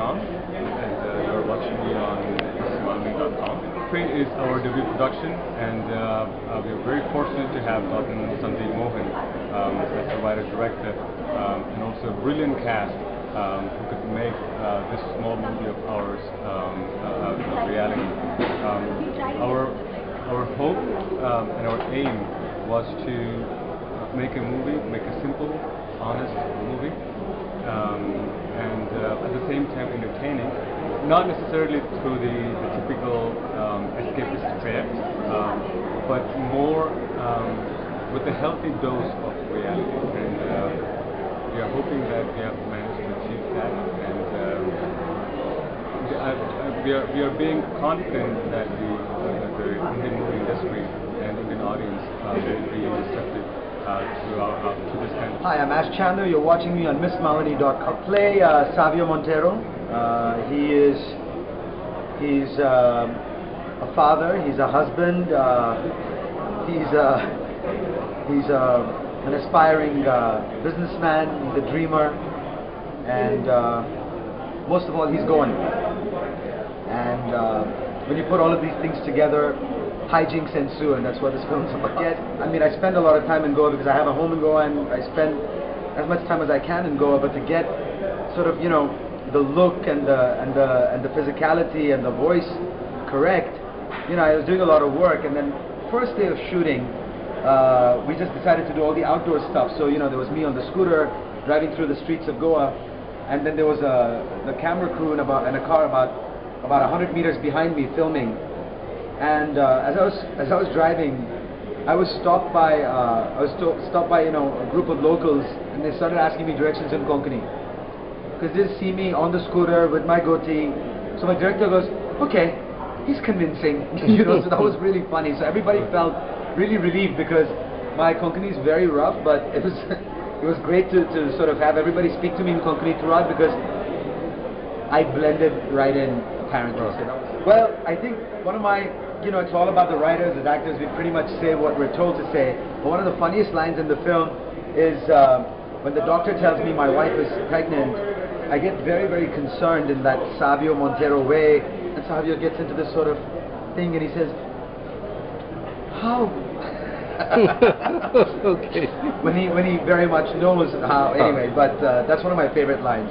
Ram, and you're watching me on Smalmi.com. Train is our debut production, and we're very fortunate to have gotten Sandeep Mohan as the writer-director, and also a brilliant cast who could make this small movie of ours a reality. Our hope and our aim was to make a simple, honest movie, and at the same time entertaining, not necessarily through the typical escapist fare, but more with a healthy dose of reality. And we are hoping that we have managed to achieve that, and we are being confident that the Indian movie industry and Indian audience will be receptive to this kind of. Hi, I'm Ash Chandler. You're watching me on MissMalini.com. Play Savio Montero. He's a father. He's a husband. He's an aspiring businessman. He's a dreamer, and most of all, he's going. And when you put all of these things together, hijinks ensue, and that's what this film's about. I mean, I spend a lot of time in Goa because I have a home in Goa, and I spend as much time as I can in Goa. But to get sort of, you know, the look and the physicality and the voice correct, you know, I was doing a lot of work. And then first day of shooting, we just decided to do all the outdoor stuff. So, you know, there was me on the scooter driving through the streets of Goa, and then there was the camera crew in a car about 100 meters behind me filming. And as I was driving, I was stopped by you know, a group of locals, and they started asking me directions in Konkani because they see me on the scooter with my goatee. So my director goes, "Okay, he's convincing," you know. So that was really funny. So everybody felt really relieved because my Konkani is very rough, but it was great to sort of have everybody speak to me in Konkani throughout because I blended right in apparently. So well, I think one of my, you know, it's all about the writers, as actors, we pretty much say what we're told to say. But one of the funniest lines in the film is when the doctor tells me my wife is pregnant, I get very, very concerned in that Savio Montero way, and Savio gets into this sort of thing and he says, "How?" Okay. when he very much knows how, anyway, but that's one of my favorite lines.